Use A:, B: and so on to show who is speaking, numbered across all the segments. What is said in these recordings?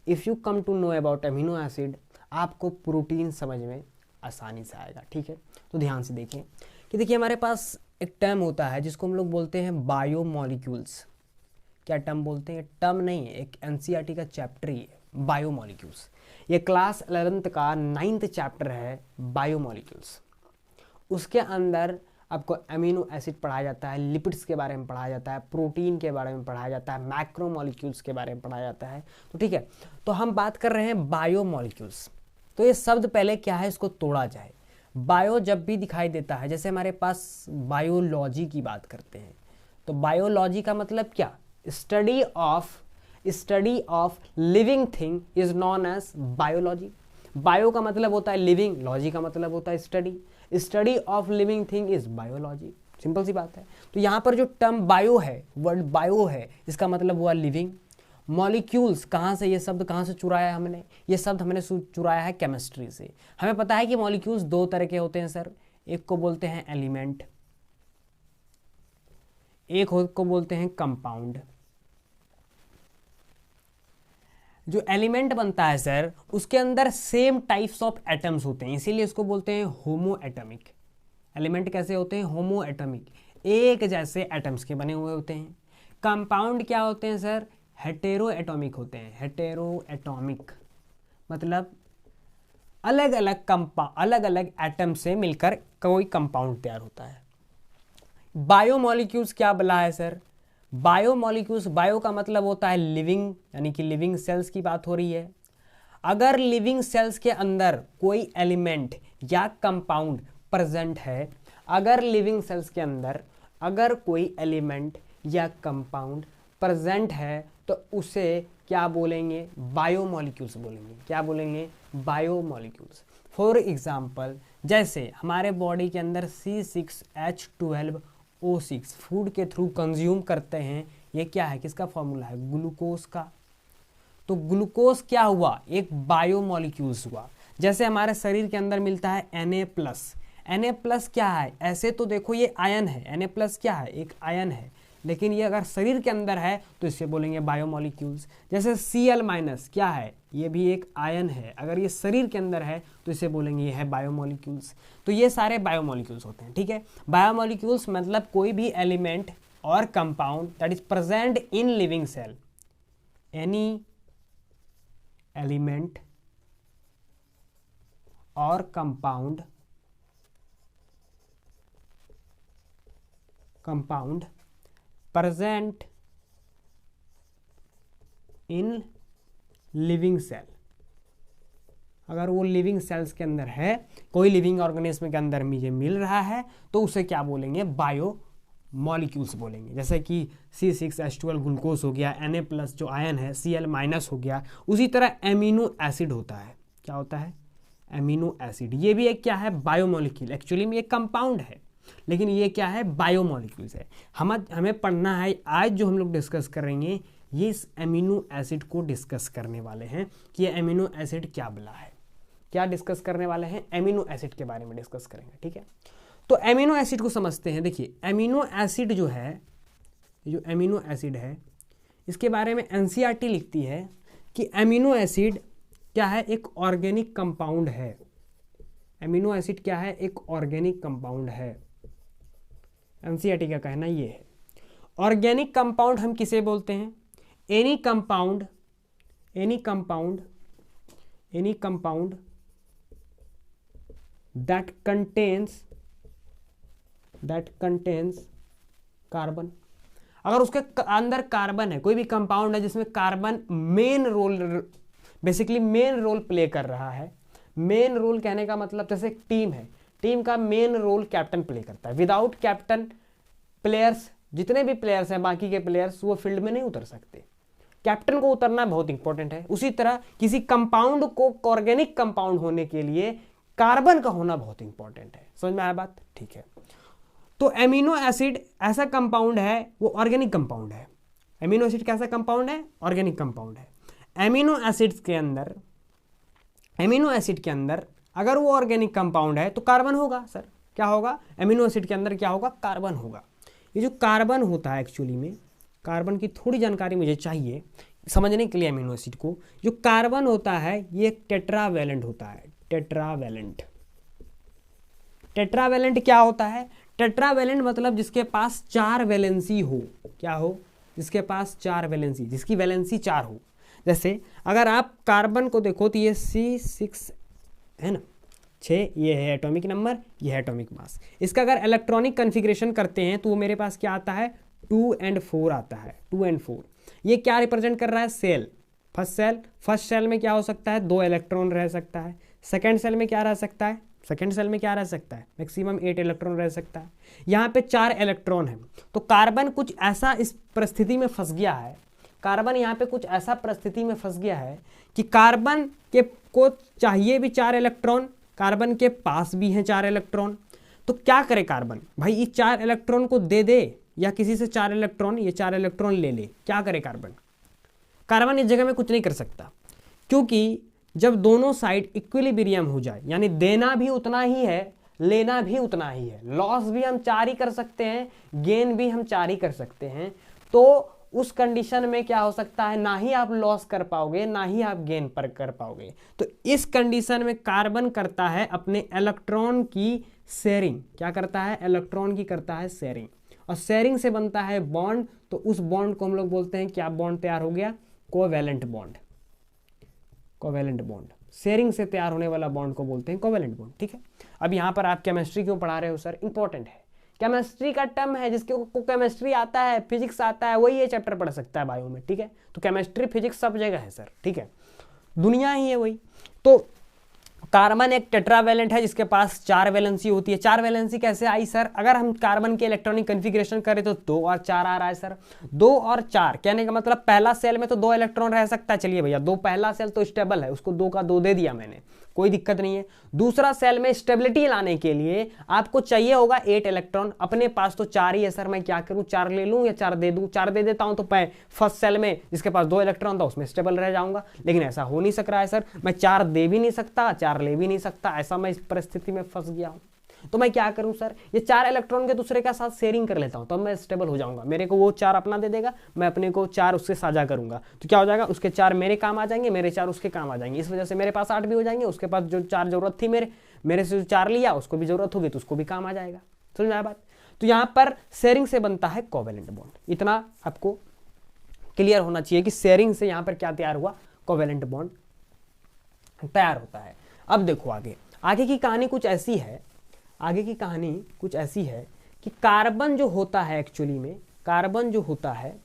A: If you come to know about amino acid, आपको protein समझ में आसानी से आएगा। ठीक है, तो ध्यान से देखें कि देखिए हमारे पास एक टर्म होता है जिसको हम लोग बोलते हैं बायोमॉलिक्यूल्स। क्या टर्म बोलते हैं? टर्म नहीं है, एक एनसीईआरटी का चैप्टर ही है बायोमॉलिक्यूल्स। ये क्लास 11th का 9th चैप्टर है बायोमॉलिक्यूल्स। उसके अंदर आपको अमीनो एसिड पढ़ाया जाता है, लिपिड्स के बारे में पढ़ाया जाता है, प्रोटीन के बारे में पढ़ाया जाता है, मैक्रोमॉलिक्यूल्स के बारे में पढ़ाया जाता है। तो ठीक है, तो हम बात कर रहे हैं बायोमॉलिक्यूल्स। तो ये शब्द पहले क्या है, इसको तोड़ा जाए। बायो जब भी दिखाई देता है, जैसे हमारे पास बायोलॉजी की बात करते हैं, तो बायोलॉजी का मतलब क्या? Study of living thing is known as biology. Bio का मतलब होता है लिविंग, लॉजी का मतलब होता है study. Study of living thing is biology, simple सी बात है। तो यहाँ पर जो टर्म बायो है, वर्ड बायो है, इसका मतलब हुआ लिविंग। मॉलिक्यूल्स कहाँ से, ये शब्द कहाँ से चुराया है हमने? ये शब्द हमने चुराया है केमिस्ट्री से। हमें पता है कि मॉलिक्यूल्स दो तरह के होते हैं सर, एक को बोलते हैं एलिमेंट, एक को बोलते हैं कंपाउंड। जो एलिमेंट बनता है सर, उसके अंदर सेम टाइप्स ऑफ एटम्स होते हैं, इसीलिए इसको बोलते हैं होमो एटमिक। एलिमेंट कैसे होते हैं? होमो एटमिक, एक जैसे एटम्स के बने हुए होते हैं। कंपाउंड क्या होते हैं सर? हेटेरो एटॉमिक होते हैं। हेटेरो एटॉमिक मतलब अलग अलग एटम से मिलकर कोई कंपाउंड तैयार होता है। बायोमॉलिक्यूल्स क्या बोला है सर? बायोमॉलिक्यूल्स, बायो का मतलब होता है लिविंग, यानी कि लिविंग सेल्स की बात हो रही है। अगर लिविंग सेल्स के अंदर कोई एलिमेंट या कंपाउंड प्रेजेंट है, अगर लिविंग सेल्स के अंदर अगर कोई एलिमेंट या कंपाउंड प्रेजेंट है, तो उसे क्या बोलेंगे? बायोमॉलिक्यूल्स बोलेंगे। क्या बोलेंगे? बायोमॉलिक्यूल्स। फॉर एग्जाम्पल, जैसे हमारे बॉडी के अंदर C6H12O6 फूड के थ्रू कंज्यूम करते हैं, ये क्या है? किसका फॉर्मूला है? ग्लूकोज का। तो ग्लूकोज क्या हुआ? एक बायोमॉलिक्यूल्स हुआ। जैसे हमारे शरीर के अंदर मिलता है Na+। Na+ क्या है? ऐसे तो देखो ये आयन है, Na+ क्या है? एक आयन है, लेकिन ये अगर शरीर के अंदर है तो इसे बोलेंगे बायोमॉलिक्यूल्स। जैसे Cl- क्या है? ये भी एक आयन है, अगर ये शरीर के अंदर है तो इसे बोलेंगे ये है बायोमॉलिक्यूल्स। तो ये सारे बायोमॉलिक्यूल्स होते हैं। ठीक है, बायोमॉलिक्यूल्स मतलब कोई भी एलिमेंट और compound that is present in living cell. Any element और compound present in living cell. अगर वो लिविंग सेल्स के अंदर है, कोई लिविंग ऑर्गेनिज्म के अंदर मुझे मिल रहा है, तो उसे क्या बोलेंगे? बायो मॉलिक्यूल्स बोलेंगे। जैसे कि C6H12 ग्लूकोज हो गया, Na+ जो आयन है, Cl- हो गया। उसी तरह एमिनो एसिड होता है। क्या होता है? Amino acid. ये भी एक क्या है? बायोमॉलिक्यूल। एक्चुअली में ये कंपाउंड है, लेकिन ये क्या है? बायोमॉलिक्यूल्स है। हमें पढ़ना है, आज जो हम लोग डिस्कस करेंगे ये इस एमिनो एसिड को डिस्कस करने वाले हैं कि ये एमिनो एसिड क्या बला है। क्या डिस्कस करने वाले हैं? एमिनो एसिड के बारे में डिस्कस करेंगे। ठीक है, तो एमिनो एसिड को समझते हैं। देखिए एमिनो एसिड जो है, जो एमिनो एसिड है, इसके बारे में एनसीईआरटी लिखती है कि एमिनो एसिड क्या है? एक ऑर्गेनिक कंपाउंड है। एमिनो एसिड क्या है? एक ऑर्गेनिक कंपाउंड है। एनसीईआरटी का कहना ये है। ऑर्गेनिक कंपाउंड हम किसे बोलते हैं? Any compound that contains carbon. अगर उसके अंदर कार्बन है, कोई भी कंपाउंड है जिसमें कार्बन मेन रोल प्ले कर रहा है। मेन रोल कहने का मतलब, जैसे एक टीम है, टीम का मेन रोल कैप्टन प्ले करता है। विदाउट कैप्टन प्लेयर्स, जितने भी प्लेयर्स हैं बाकी के प्लेयर्स, वो फील्ड में नहीं उतर सकते। कैप्टन को उतरना बहुत इंपॉर्टेंट है। उसी तरह किसी कंपाउंड को ऑर्गेनिक कंपाउंड होने के लिए कार्बन का होना बहुत इंपॉर्टेंट है। समझ में आया बात? ठीक है, तो एमिनो एसिड ऐसा कंपाउंड है, वो ऑर्गेनिक कंपाउंड है। एमिनो एसिड कैसा कंपाउंड है? ऑर्गेनिक कंपाउंड है। एमिनो एसिड के अंदर अगर वो ऑर्गेनिक कंपाउंड है तो कार्बन होगा। सर क्या होगा? एमिनो एसिड के अंदर क्या होगा? कार्बन होगा। ये जो कार्बन होता है, एक्चुअली में कार्बन की थोड़ी जानकारी मुझे चाहिए समझने के लिए अमीनो एसिड को, जो कार्बन होता है ये एक टेट्रावैलेंट होता है, टेट्रावैलेंट। टेट्रावैलेंट क्या होता है? टेट्रावैलेंट मतलब जिसके पास 4 वैलेंसी हो। क्या हो? जिसके पास 4 वैलेंसी, जिसकी वैलेंसी 4 हो। जैसे अगर आप कार्बन को देखो तो ये C6 है ना, 6, ये है एटॉमिक नंबर, ये है एटॉमिक मास। इसका अगर इलेक्ट्रॉनिक कन्फिग्रेशन करते हैं तो वो मेरे पास क्या आता है? 2 and 4 आता है, 2 and 4। ये क्या रिप्रेजेंट कर रहा है? सेल। फर्स्ट सेल में क्या हो सकता है? 2 इलेक्ट्रॉन रह सकता है। सेकेंड सेल में क्या रह सकता है? सेकेंड सेल में क्या रह सकता है? मैक्सिमम 8 इलेक्ट्रॉन रह सकता है। यहाँ पे 4 इलेक्ट्रॉन है। तो कार्बन कुछ ऐसा इस परिस्थिति में फंस गया है, कार्बन यहाँ पे कुछ ऐसा परिस्थिति में फंस गया है कि कार्बन के को चाहिए भी 4 इलेक्ट्रॉन, कार्बन के पास भी हैं 4 इलेक्ट्रॉन। तो क्या करे कार्बन? भाई ये 4 इलेक्ट्रॉन को दे दे या किसी से 4 इलेक्ट्रॉन, ये 4 इलेक्ट्रॉन ले ले। क्या करे कार्बन? कार्बन इस जगह में कुछ नहीं कर सकता, क्योंकि जब दोनों साइड इक्विलिब्रियम हो जाए, यानी देना भी उतना ही है, लेना भी उतना ही है, लॉस भी हम 4 ही कर सकते हैं, गेन भी हम 4 ही कर सकते हैं, तो उस कंडीशन में क्या हो सकता है? ना ही आप लॉस कर पाओगे, ना ही आप गेन पर कर पाओगे। तो इस कंडीशन में कार्बन करता है अपने इलेक्ट्रॉन की शेयरिंग। क्या करता है? इलेक्ट्रॉन की करता है शेयरिंग, और शेयरिंग से बनता है बॉन्ड। तो उस बॉन्ड को हम लोग बोलते हैं, क्या बॉन्ड तैयार हो गया? Covalent bond. Covalent bond, sharing से तैयार होने वाला बॉन्ड को बोलते हैं कोवैलेंट बॉन्ड। ठीक है, अब यहाँ पर आप केमिस्ट्री क्यों पढ़ा रहे हो सर? इंपॉर्टेंट है, केमिस्ट्री का टर्म है, जिसके को केमिस्ट्री आता है, फिजिक्स आता है, वही ये चैप्टर पढ़ सकता है बायो में। ठीक है, तो केमिस्ट्री फिजिक्स सब जगह है सर। ठीक है, दुनिया ही है वही। तो कार्बन एक टेट्रावैलेंट है जिसके पास 4 वैलेंसी होती है। 4 वैलेंसी कैसे आई सर? अगर हम कार्बन के इलेक्ट्रॉनिक कन्फिग्रेशन करें तो 2 और 4 आ रहा है सर। 2 और 4 कहने का मतलब पहला सेल में तो 2 इलेक्ट्रॉन रह सकता है। चलिए भैया, 2 पहला सेल तो स्टेबल है, उसको 2 का 2 दे दिया मैंने, कोई दिक्कत नहीं है। दूसरा सेल में स्टेबिलिटी लाने के लिए आपको चाहिए होगा 8 इलेक्ट्रॉन, अपने पास तो 4 ही है सर। मैं क्या करूं? 4 ले लूं या 4 दे दूं? 4 दे देता हूं तो मैं फर्स्ट सेल में जिसके पास 2 इलेक्ट्रॉन था उसमें स्टेबल रह जाऊंगा, लेकिन ऐसा हो नहीं सक रहा है सर। मैं 4 दे भी नहीं सकता, 4 ले भी नहीं सकता, ऐसा मैं इस परिस्थिति में फंस गया हूं। तो मैं क्या करूं सर? ये 4 इलेक्ट्रॉन के दूसरे के साथ शेयरिंग कर लेता हूं, तो मैं स्टेबल हो जाऊंगा। मेरे को वो 4 अपना दे देगा, मैं अपने को 4 उससे साझा करूंगा, तो क्या हो जाएगा? उसके 4 मेरे काम आ जाएंगे, मेरे 4 उसके काम आ जाएंगे। इस वजह से मेरे पास 8 भी हो जाएंगे। उसके पास जो 4 जरूरत थी मेरे से जो 4 लिया, उसको भी जरूरत होगी तो उसको भी काम आ जाएगा। समझ में आया बात? तो यहाँ पर शेयरिंग से बनता है कोवैलेंट बॉन्ड। इतना आपको क्लियर होना चाहिए कि शेयरिंग से यहाँ पर क्या तैयार हुआ? कोवैलेंट बॉन्ड तैयार होता है। अब देखो आगे की कहानी कुछ ऐसी है, आगे की कहानी कुछ ऐसी है कि कार्बन जो होता है, एक्चुअली में कार्बन जो होता है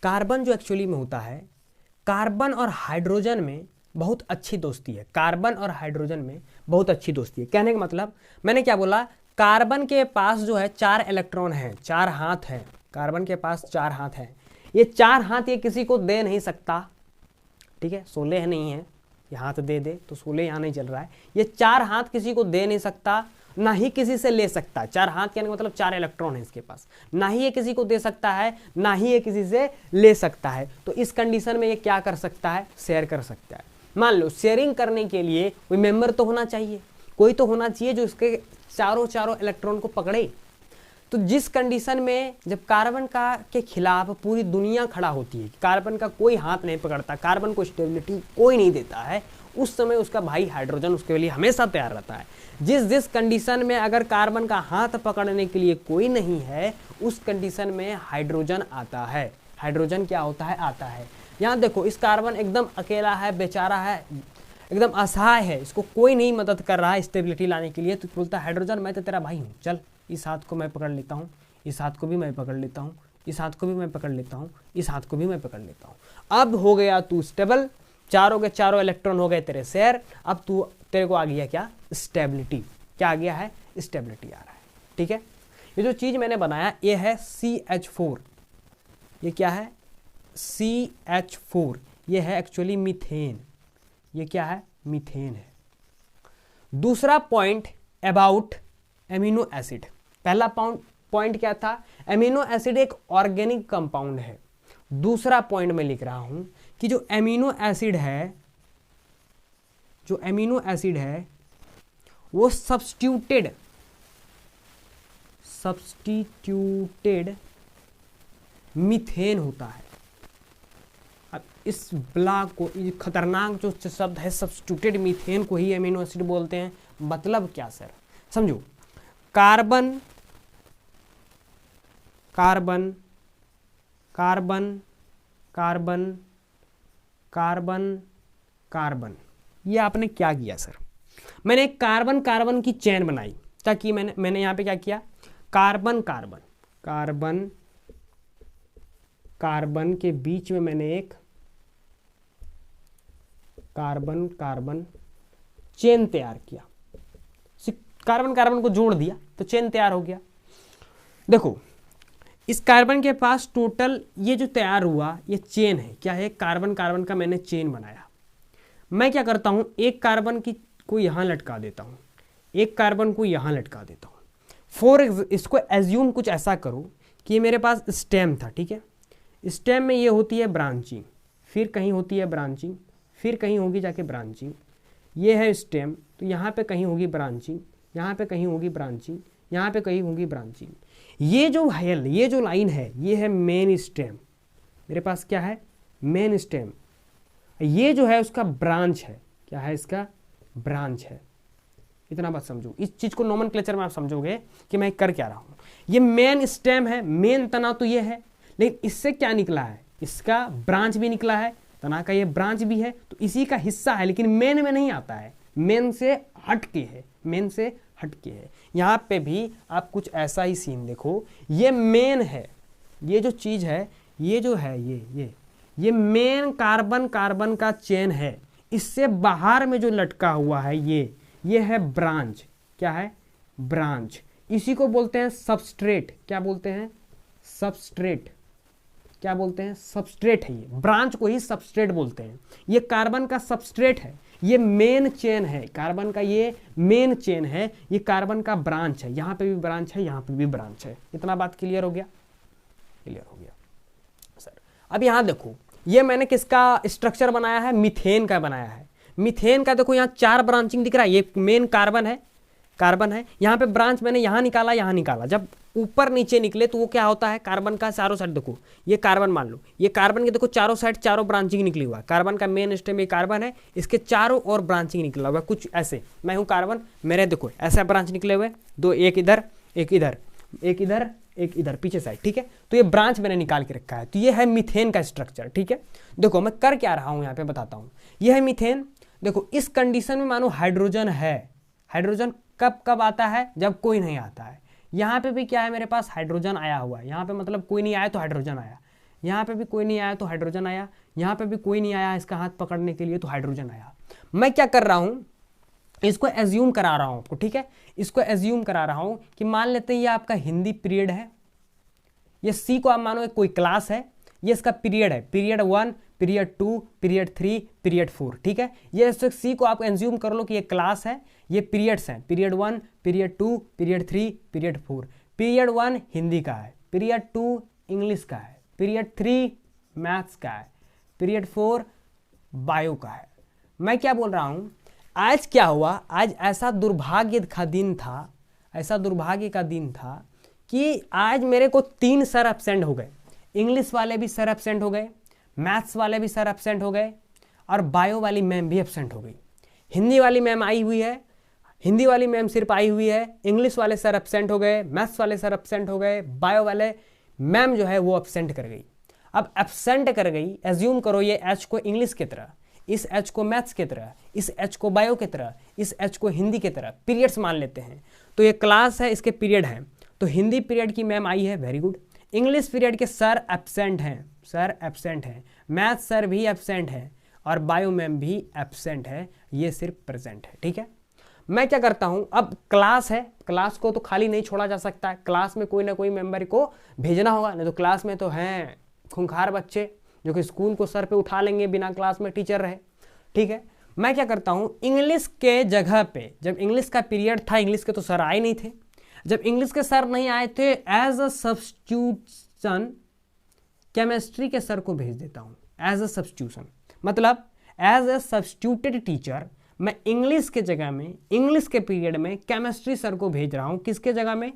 A: कार्बन जो एक्चुअली में होता है, कार्बन और हाइड्रोजन में बहुत अच्छी दोस्ती है। कार्बन और हाइड्रोजन में बहुत अच्छी दोस्ती है। कहने का मतलब मैंने क्या बोला? कार्बन के पास जो है 4 इलेक्ट्रॉन हैं, 4 हाथ हैं। कार्बन के पास 4 हाथ हैं। ये 4 हाथ ये किसी को दे नहीं सकता। ठीक है, 16 नहीं है, ये हाथ दे दे तो 16 यहाँ नहीं चल रहा है। ये 4 हाथ किसी को दे नहीं सकता, ना ही किसी से ले सकता। 4 हाथ कहने का मतलब 4 इलेक्ट्रॉन है इसके पास, ना ही ये किसी को दे सकता है, ना ही ये किसी से ले सकता है। तो इस कंडीशन में ये क्या कर सकता है? शेयर कर सकता है। मान लो शेयरिंग करने के लिए कोई मेंबर तो होना चाहिए, कोई तो होना चाहिए जो इसके चारों इलेक्ट्रॉन को पकड़े। तो जिस कंडीशन में जब कार्बन का के खिलाफ पूरी दुनिया खड़ा होती है, कार्बन का कोई हाथ नहीं पकड़ता, कार्बन को स्टेबिलिटी कोई नहीं देता है, उस समय उसका भाई हाइड्रोजन उसके लिए हमेशा तैयार रहता है। जिस कंडीशन में अगर कार्बन का हाथ पकड़ने के लिए कोई नहीं है, उस कंडीशन में हाइड्रोजन आता है। हाइड्रोजन क्या होता है? आता है। यहाँ देखो, इस कार्बन एकदम अकेला है, बेचारा है, एकदम असहाय है, इसको कोई नहीं मदद कर रहा है स्टेबिलिटी लाने के लिए। तो बोलता है हाइड्रोजन मैं तो तेरा भाई हूँ, चल इस हाथ को मैं पकड़ लेता हूँ, इस हाथ को भी मैं पकड़ लेता हूँ, इस हाथ को भी मैं पकड़ लेता हूँ, इस हाथ को भी मैं पकड़ लेता हूँ। अब हो गया तू स्टेबल, चारों के चारों इलेक्ट्रॉन हो गए तेरे शेयर। अब तेरे को आ गया क्या? स्टेबिलिटी। क्या आ गया है? स्टेबिलिटी आ रहा है। ठीक है, ये जो चीज मैंने बनाया ये है CH4। ये क्या है? CH4। ये है एक्चुअली मीथेन। ये क्या है? मीथेन है। दूसरा पॉइंट अबाउट एमिनो एसिड। पहला पॉइंट क्या था? एमिनो एसिड एक ऑर्गेनिक कंपाउंड है। दूसरा पॉइंट मैं लिख रहा हूं कि जो एमिनो एसिड है जो एमिनो एसिड है वो सब्स्टिट्यूटेड मीथेन होता है। अब इस ब्लॉक को, ये खतरनाक जो शब्द है सब्स्टिट्यूटेड मीथेन को ही एमिनो एसिड बोलते हैं। मतलब क्या सर, समझो, carbon carbon carbon carbon carbon carbon, ये आपने क्या किया सर, मैंने एक कार्बन कार्बन की चेन बनाई। क्या की मैंने यहाँ पे क्या किया, कार्बन कार्बन कार्बन कार्बन के बीच में मैंने एक कार्बन कार्बन चेन तैयार किया, कार्बन कार्बन को जोड़ दिया तो चेन तैयार हो गया। देखो इस कार्बन के पास टोटल ये जो तैयार हुआ ये चेन है, क्या है, कार्बन कार्बन का मैंने चेन बनाया। मैं क्या करता हूं, एक कार्बन को यहां लटका देता हूं, एक कार्बन को यहां लटका देता हूं। इसको एज्यूम कुछ ऐसा करो कि मेरे पास स्टेम था, ठीक है, स्टेम में ये होती है ब्रांचिंग, फिर कहीं होती है ब्रांचिंग, फिर कहीं होगी जाके ब्रांचिंग, ये है स्टेम, तो यहाँ पे कहीं होगी ब्रांचिंग, यहाँ पे कहीं होगी ब्रांचिंग, यहाँ पे कहीं होगी ब्रांचिंग। ये जो लाइन है ये है मेन स्टेम, मेरे पास क्या है, मेन स्टेम। ये जो है उसका ब्रांच है, क्या है, इसका ब्रांच है। इतना बात समझो, इस चीज को नोमेनक्लेचर में आप समझोगे कि मैं कर क्या रहा हूं। ये मेन स्टेम है, मेन तना तो ये है, लेकिन इससे क्या निकला है, इसका ब्रांच भी निकला है, तना का ये ब्रांच भी है, तो इसी का हिस्सा है, लेकिन मेन में नहीं आता है, मेन से हटके है, मेन से हटके है। यहाँ पे भी आप कुछ ऐसा ही सीन देखो, ये मेन है, ये जो चीज है, ये जो है ये मेन कार्बन कार्बन का चेन है। इससे बाहर में जो लटका हुआ है ये है ब्रांच, क्या है, ब्रांच। इसी को बोलते हैं सबस्ट्रेट, क्या बोलते हैं, सबस्ट्रेट, क्या बोलते हैं, सबस्ट्रेट है। ये ब्रांच को ही सबस्ट्रेट बोलते हैं। ये कार्बन का सबस्ट्रेट है, ये मेन चेन है, कार्बन का ये मेन चेन है, ये कार्बन का ब्रांच है, यहाँ पे भी ब्रांच है, यहाँ पे भी ब्रांच है। इतना बात क्लियर हो गया, क्लियर हो गया सर। अब यहाँ देखो, ये मैंने किसका स्ट्रक्चर बनाया है, मीथेन का बनाया है। मीथेन का देखो यहाँ 4 ब्रांचिंग दिख रहा है, ये मेन कार्बन है, यहाँ पे ब्रांच मैंने यहाँ निकाला, जब ऊपर नीचे निकले तो वो क्या होता है, कार्बन का चारों साइड देखो, ये कार्बन मान लो, ये कार्बन के देखो चारों साइड चारों ब्रांचिंग निकली हुआ है। कार्बन का मेन स्टेम ये कार्बन है, इसके चारों और ब्रांचिंग निकला हुआ है कुछ ऐसे। मैं हूँ कार्बन, मेरे देखो ऐसा ब्रांच निकले हुए, दो, एक इधर एक इधर, एक इधर एक इधर पीछे साइड, ठीक है। तो ये ब्रांच मैंने निकाल के रखा है। तो ये है मीथेन का स्ट्रक्चर, ठीक है। देखो मैं कर क्या रहा हूँ यहाँ पे बताता हूँ। ये है मीथेन। देखो इस कंडीशन में मानो हाइड्रोजन है, हाइड्रोजन कब कब आता है, जब कोई नहीं आता है। यहाँ पे भी क्या है, मेरे पास हाइड्रोजन आया हुआ है, यहाँ पे मतलब कोई नहीं आया तो हाइड्रोजन आया, यहाँ पे भी कोई नहीं आया तो हाइड्रोजन आया, यहाँ पे भी कोई नहीं आया इसका हाथ पकड़ने के लिए तो हाइड्रोजन आया। मैं क्या कर रहा हूँ, इसको एज्यूम करा रहा हूँ आपको, ठीक है। इसको एज्यूम करा रहा हूँ कि मान लेते हैं ये आपका हिंदी पीरियड है, ये सी को आप मानो कोई क्लास है, ये इसका पीरियड है, पीरियड 1, पीरियड 2, पीरियड 3, पीरियड 4, ठीक है। ये सी को आप एज्यूम कर लो कि ये क्लास है, ये पीरियड्स हैं, period 1, period 2, period 3, period 4। Period 1 Hindi का है, पीरियड 2 इंग्लिश का है, पीरियड 3 मैथ्स का है, पीरियड 4 बायो का है। मैं क्या बोल रहा हूँ, आज क्या हुआ, आज ऐसा दुर्भाग्य का दिन था, ऐसा दुर्भाग्य का दिन था कि आज मेरे को 3 सर एब्सेंट हो गए। इंग्लिश वाले भी सर एब्सेंट हो गए, मैथ्स वाले भी सर एब्सेंट हो गए, और बायो वाली मैम भी एब्सेंट हो गई। हिंदी वाली मैम आई हुई है, हिंदी वाली मैम सिर्फ आई हुई है, इंग्लिश वाले सर एब्सेंट हो गए, मैथ्स वाले सर एब्सेंट हो गए, बायो वाले मैम जो है वो एब्सेंट कर गई। अब एब्सेंट कर गई, एज्यूम करो ये एच को इंग्लिश की तरह, इस एच को मैथ्स की तरह, इस एच को बायो की तरह, इस एच को हिंदी की तरह पीरियड्स मान लेते हैं। तो ये क्लास है, इसके पीरियड हैं, तो हिंदी पीरियड की मैम आई है, वेरी गुड। इंग्लिश पीरियड के सर एब्सेंट हैं, सर एब्सेंट हैं, मैथ्स सर भी एब्सेंट है, और बायो मैम भी एब्सेंट है, ये सिर्फ प्रेजेंट है, ठीक है। मैं क्या करता हूं, अब क्लास है, क्लास को तो खाली नहीं छोड़ा जा सकता है, क्लास में कोई ना कोई मेंबर को भेजना होगा, नहीं तो क्लास में तो हैं खूंखार बच्चे जो कि स्कूल को सर पे उठा लेंगे बिना क्लास में टीचर रहे, ठीक है। मैं क्या करता हूं, इंग्लिश के जगह पे, जब इंग्लिश का पीरियड था, इंग्लिश के तो सर आए नहीं थे, जब इंग्लिश के सर नहीं आए थे, एज अ सब्स्टिट्यूशन केमिस्ट्री के सर को भेज देता हूं, एज अ सब्स्टिट्यूशन, मतलब एज अ सब्स्टिट्यूटेड टीचर मैं इंग्लिश के जगह में, इंग्लिश के पीरियड में केमिस्ट्री सर को भेज रहा हूँ, किसके जगह में,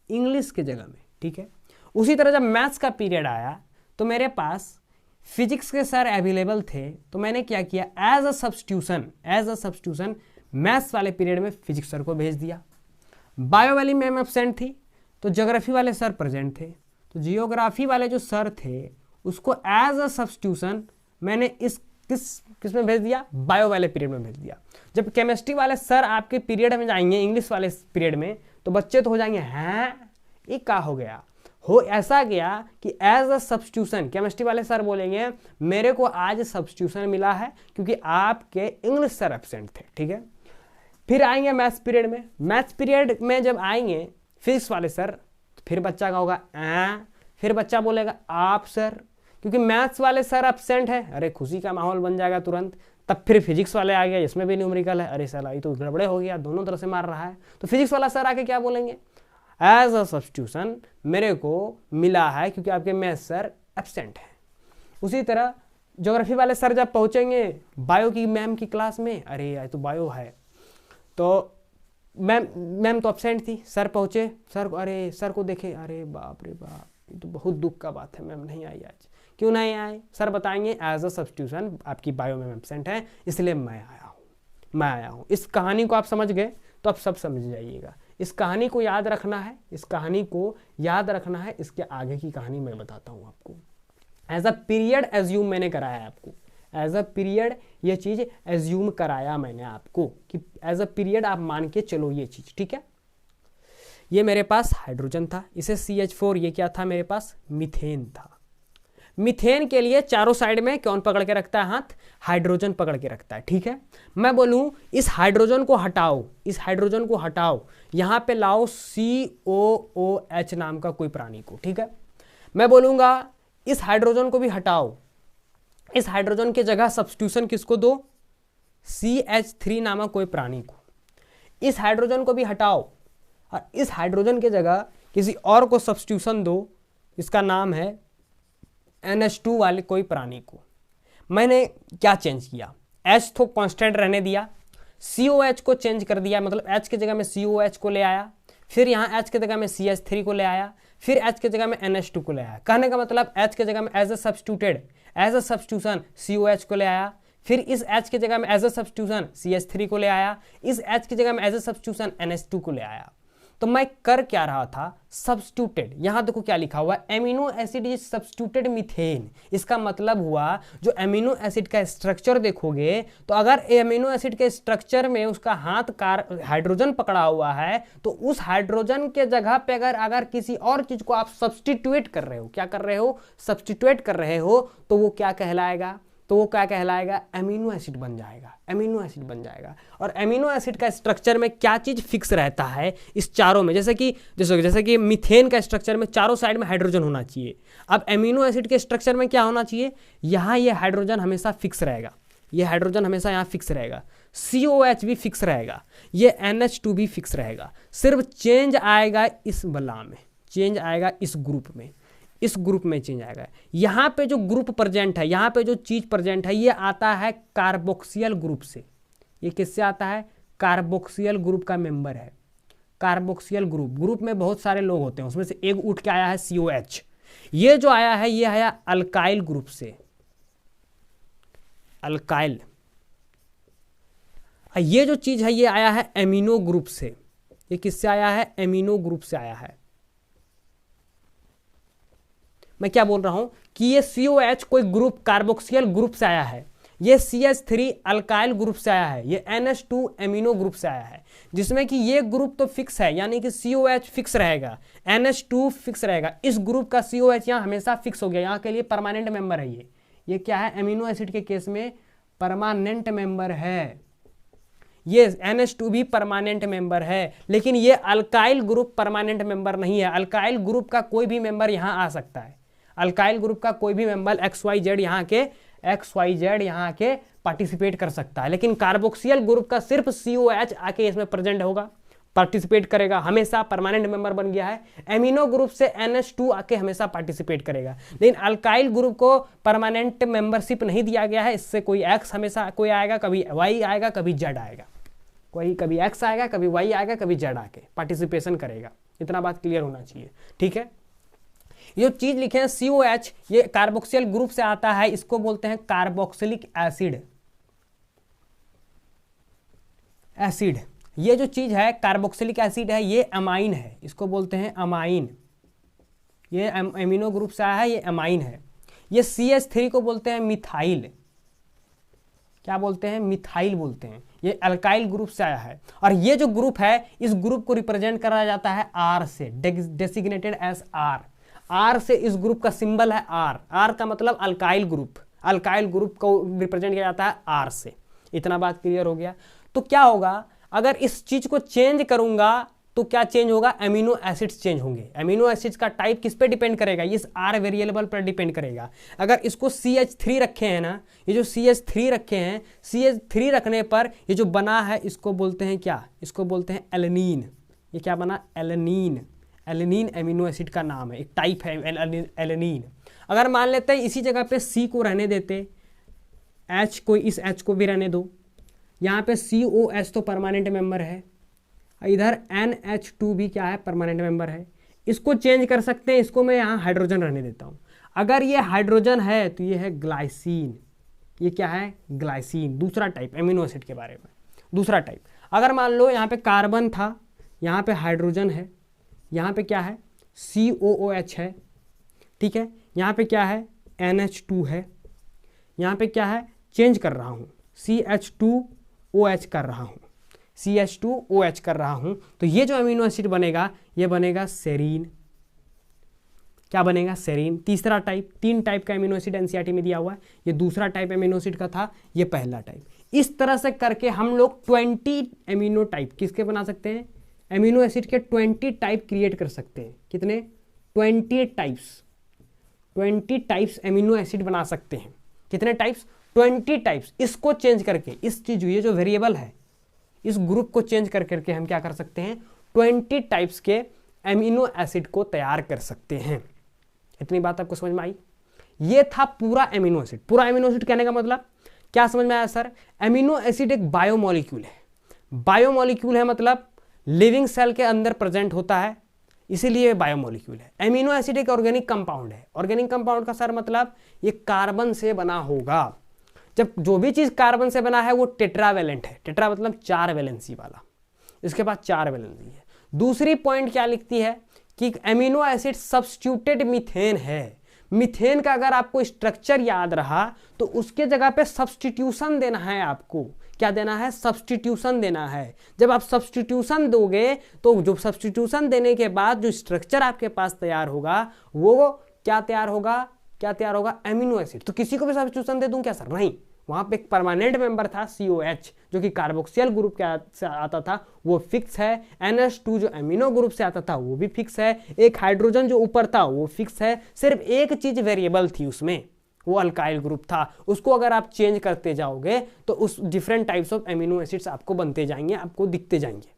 A: इंग्लिश के जगह में, ठीक है। उसी तरह जब मैथ्स का पीरियड आया तो मेरे पास फिजिक्स के सर अवेलेबल थे, तो मैंने क्या किया, एज अ सब्स्टिट्यूशन मैथ्स वाले पीरियड में फिजिक्स सर को भेज दिया। बायो वाली मैम एब्सेंट थी तो ज्योग्राफी वाले सर प्रेजेंट थे, तो जियोग्राफी वाले जो सर थे उसको एज अ सब्स्टिट्यूशन मैंने किस में भेज दिया, बायो वाले पीरियड में भेज दिया। जब केमिस्ट्री वाले सर आपके पीरियड में जाएंगे इंग्लिश वाले पीरियड में, तो बच्चे तो हो जाएंगे हैं ये क्या हो गया, हो ऐसा गया कि एज अ सब्स्टिट्यूशन केमिस्ट्री वाले सर बोलेंगे मेरे को आज सब्स्टिट्यूशन मिला है क्योंकि आपके इंग्लिश सर एब्सेंट थे, ठीक है। फिर आएंगे मैथ्स पीरियड में, मैथ्स पीरियड में जब आएंगे फिजिक्स वाले सर, तो फिर बच्चा का होगा फिर बच्चा बोलेगा आप सर, क्योंकि मैथ्स वाले सर एब्सेंट है, अरे खुशी का माहौल बन जाएगा तुरंत। तब फिर फिजिक्स वाले आ गए, इसमें भी न्यूमेरिकल है, अरे साला ये तो गड़बड़े हो गया, दोनों तरह से मार रहा है। तो फिजिक्स वाला सर आके क्या बोलेंगे, एज अ सब्स्टिट्यूशन मेरे को मिला है क्योंकि आपके मैथ्स सर एब्सेंट है। उसी तरह ज्योग्राफी वाले सर जब पहुंचेंगे बायो की मैम की क्लास में, अरे यार तो बायो है, तो मैम तो एब्सेंट थी, सर पहुंचे, सर अरे सर को देखे, अरे बाप रे बाप ये तो बहुत दुख का बात है, मैम नहीं आई आज। क्यों नहीं आए, सर बताएंगे एज अ सब्स्टिट्यूशन आपकी बायो में एब्सेंट है इसलिए मैं आया हूँ। इस कहानी को आप समझ गए तो आप सब समझ जाइएगा। इस कहानी को याद रखना है, इसके आगे की कहानी मैं बताता हूँ आपको। एज अ पीरियड एज्यूम मैंने कराया आपको, एज अ पीरियड ये चीज एज्यूम कराया मैंने आपको कि एज अ पीरियड आप मान के चलो ये चीज, ठीक है। ये मेरे पास हाइड्रोजन था, इसे CH4, ये क्या था मेरे पास, मीथेन था। मीथेन के लिए चारों साइड में कौन पकड़ के रखता है हाथ, हाइड्रोजन पकड़ के रखता है, ठीक है। मैं बोलूं इस हाइड्रोजन को हटाओ, यहां पे लाओ COOH नाम का कोई प्राणी को, ठीक है। मैं बोलूंगा इस हाइड्रोजन को भी हटाओ, इस हाइड्रोजन की जगह सब्स्टिट्यूशन किसको दो, CH3 नामक कोई प्राणी को। इस हाइड्रोजन को भी हटाओ और इस हाइड्रोजन की जगह किसी और को सब्स्टिट्यूशन दो, इसका नाम है NH2 वाले कोई प्राणी को। मैंने क्या चेंज किया, H तो कांस्टेंट रहने दिया, COH को चेंज कर दिया, मतलब H की जगह में COH को ले आया, फिर यहाँ H की जगह में CH3 को ले आया, फिर H की जगह में NH2 को ले आया। कहने का मतलब H की जगह में एज अ सब्स्टिट्यूशन COH को ले आया, फिर इस H की जगह में एज अ सब्स्टिट्यूशन CH3 को ले आया, इस H की जगह में एज अ सब्स्टिट्यूशन NH2 को ले आया। तो मैं कर क्या रहा था, सब्स्टिट्यूटेड। यहां देखो क्या लिखा हुआ है, amino acid is substituted methane. इसका मतलब हुआ जो एमिनो एसिड का स्ट्रक्चर देखोगे तो अगर एमिनो एसिड के स्ट्रक्चर में उसका हाथ हाइड्रोजन पकड़ा हुआ है तो उस हाइड्रोजन के जगह पे अगर किसी और चीज को आप सब्स्टिट्यूट कर रहे हो, क्या कर रहे हो, सब्स्टिट्यूट कर रहे हो, तो वो क्या कहलाएगा, एमिनो एसिड बन जाएगा। और एमिनो एसिड का स्ट्रक्चर में क्या चीज फिक्स रहता है इस चारों में, जैसे कि मीथेन का स्ट्रक्चर में चारों साइड में हाइड्रोजन होना चाहिए। अब एमिनो एसिड के स्ट्रक्चर में क्या होना चाहिए, यहाँ ये हाइड्रोजन हमेशा फिक्स रहेगा, यहाँ फिक्स रहेगा, COH भी फिक्स रहेगा, ये NH2 भी फिक्स रहेगा। सिर्फ चेंज आएगा इस बला में, चेंज आएगा इस ग्रुप में चेंज आएगा। यहाँ पे जो ग्रुप प्रेजेंट है, यहाँ पे जो चीज प्रेजेंट है, ये आता है कार्बोक्सियल ग्रुप से। ये किससे आता है, कार्बोक्सियल ग्रुप का मेंबर है। कार्बोक्सियल ग्रुप में बहुत सारे लोग होते हैं, उसमें से एक उठ के आया है COH। ये जो आया है ये आया अल्काइल ग्रुप से, अल्काइल। ये जो चीज है ये आया है एमिनो ग्रुप से। ये किससे आया है, एमिनो ग्रुप से आया है। मैं क्या बोल रहा हूं कि ये COH कोई ग्रुप कार्बोक्सियल ग्रुप से आया है, ये CH3 अल्काइल ग्रुप से आया है, ये NH2 एमिनो ग्रुप से आया है, जिसमें कि ये ग्रुप तो फिक्स है, यानी कि COH फिक्स रहेगा, NH2 फिक्स रहेगा। इस ग्रुप का COH यहाँ हमेशा फिक्स हो गया, यहाँ के लिए परमानेंट मेंबर है। ये क्या है, एमिनो एसिड के केस में परमानेंट मेंबर है। ये NH2 भी परमानेंट मेंबर है, लेकिन ये अल्काइल ग्रुप परमानेंट मेंबर नहीं है। अल्काइल ग्रुप का कोई भी मेंबर यहाँ आ सकता है, अल्काइल ग्रुप का कोई भी मेंबर XYZ यहाँ के पार्टिसिपेट कर सकता है, लेकिन कार्बोक्सियल ग्रुप का सिर्फ COH आके इसमें प्रेजेंट होगा, पार्टिसिपेट करेगा, हमेशा परमानेंट मेंबर बन गया है। एमिनो ग्रुप से NH2 आके हमेशा पार्टिसिपेट करेगा, लेकिन अल्काइल ग्रुप को परमानेंट मेंबरशिप नहीं दिया गया है। इससे कोई X हमेशा कोई आएगा, कभी Y आएगा, कभी Z आएगा, कोई कभी X आएगा, कभी Y आएगा, कभी Z आके पार्टिसिपेशन करेगा। इतना बात क्लियर होना चाहिए, ठीक है। ये चीज लिखे हैं COH, ये कार्बोक्सिल ग्रुप से आता है, इसको बोलते हैं कार्बोक्सिलिक एसिड। एसिड, ये जो चीज है कार्बोक्सिलिक एसिड है, ये अमाइन है, इसको बोलते हैं अमाइन। ये एमिनो ग्रुप से आया है, ये अमाइन है। ये CH3 को बोलते हैं मिथाइल। क्या बोलते हैं? मिथाइल बोलते हैं। ये अल्काइल ग्रुप से आया है, और ये जो ग्रुप है, इस ग्रुप को रिप्रेजेंट करा जाता है R से, डेसिग्नेटेड एज R। R से इस ग्रुप का सिंबल है R। R का मतलब अल्काइल ग्रुप। अल्काइल ग्रुप को रिप्रेजेंट किया जाता है R से। इतना बात क्लियर हो गया। तो क्या होगा, अगर इस चीज को चेंज करूंगा तो क्या चेंज होगा? एमिनो एसिड्स चेंज होंगे। एमिनो एसिड्स का टाइप किस पे डिपेंड करेगा? इस R वेरिएबल पर डिपेंड करेगा। अगर इसको CH3 रखे हैं ना, ये जो CH3 रखे हैं, CH3 रखने पर ये जो बना है इसको बोलते हैं क्या? इसको बोलते हैं एलेनीन। ये क्या बना? एलेनीन। एलेनीन एमिनो एसिड का नाम है, एक टाइप है एलेनीन। अगर मान लेते हैं इसी जगह पे C को रहने देते, H को, इस H को भी रहने दो, यहाँ पे COH तो परमानेंट मेंबर है, इधर NH2 भी क्या है? परमानेंट मेंबर है। इसको चेंज कर सकते हैं, इसको मैं यहाँ हाइड्रोजन रहने देता हूँ। अगर ये हाइड्रोजन है तो ये है ग्लाइसिन। ये क्या है? ग्लाइसिन। दूसरा टाइप एमिनो एसिड के बारे में, दूसरा टाइप। अगर मान लो यहाँ पे कार्बन था, यहाँ पे हाइड्रोजन है, यहाँ पे क्या है? COOH है, ठीक है। यहाँ पे क्या है? NH2 है। यहाँ पे क्या है? चेंज कर रहा हूँ, CH2OH कर रहा हूँ, CH2OH कर रहा हूँ। तो ये जो अमीनो एसिड बनेगा, ये बनेगा सेरीन। क्या बनेगा? सेरीन। तीसरा टाइप, 3 टाइप का अमीनो एसिड NCERT में दिया हुआ है। ये दूसरा टाइप अमीनो एसिड का था, ये पहला टाइप। इस तरह से करके हम लोग 20 अमीनो टाइप किसके बना सकते हैं? अमीनो एसिड के 20 टाइप क्रिएट कर सकते हैं। कितने? 20 टाइप्स। 20 टाइप्स अमीनो एसिड बना सकते हैं। कितने टाइप्स? 20 टाइप्स। इसको चेंज करके, इस चीज, ये जो वेरिएबल है, इस ग्रुप को चेंज कर करके हम क्या कर सकते हैं? 20 टाइप्स के अमीनो एसिड को तैयार कर सकते हैं। इतनी बात आपको समझ में आई? ये था पूरा अमीनो एसिड। पूरा अमीनो एसिड कहने का मतलब क्या समझ में आया सर? अमीनो एसिड एक बायोमोलिक्यूल है। बायोमोलिक्यूल है मतलब लिविंग सेल के अंदर प्रेजेंट होता है, इसीलिए बायोमोलिक्यूल है। अमीनो एसिड एक ऑर्गेनिक कंपाउंड है। ऑर्गेनिक कंपाउंड का सर मतलब ये कार्बन से बना होगा। जब जो भी चीज कार्बन से बना है वो टेट्रावेलेंट है। टेट्रा मतलब 4 वैलेंसी वाला, इसके पास 4 वैलेंसी है। दूसरी पॉइंट क्या लिखती है कि अमीनो एसिड सब्स्टिट्यूटेड मीथेन है। मीथेन का अगर आपको स्ट्रक्चर याद रहा तो उसके जगह पे सब्स्टिट्यूशन देना है आपको। क्या देना है? सब्स्टिट्यूशन देना है। जब आप सब्स्टिट्यूशन दोगे तो जो सब्स्टिट्यूशन देने के बाद जो स्ट्रक्चर आपके पास तैयार होगा वो क्या तैयार होगा? क्या तैयार होगा? Amino acid. तो किसी को भी सब्स्टिट्यूशन दे दूं क्या सर? नहीं, वहां पे एक परमानेंट मेंबर था COH जो कि कार्बोक्सिल ग्रुप से आता था, वो फिक्स है। NH2 जो अमीनो ग्रुप से आता था वो भी फिक्स है। एक हाइड्रोजन जो ऊपर था वो फिक्स है। सिर्फ एक चीज वेरिएबल थी उसमें, वो अल्काइल ग्रुप था। उसको अगर आप चेंज करते जाओगे तो उस different types of amino acids आपको बनते जाएंगे, आपको दिखते जाएंगे।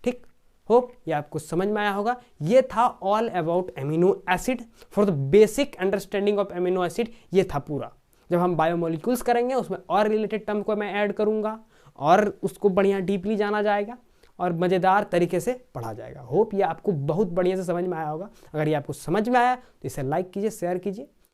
A: ठीक, होप ये आपको समझ में आया होगा। ये था all about amino acid for the basic understanding of amino acid. ये था पूरा। जब हम बायोमोलिक्यूल्स करेंगे उसमें और रिलेटेड टर्म को मैं ऐड करूंगा और उसको बढ़िया डीपली जाना जाएगा और मज़ेदार तरीके से पढ़ा जाएगा। होप ये आपको बहुत बढ़िया से समझ में आया होगा। अगर ये आपको समझ में आया तो इसे लाइक कीजिए, शेयर कीजिए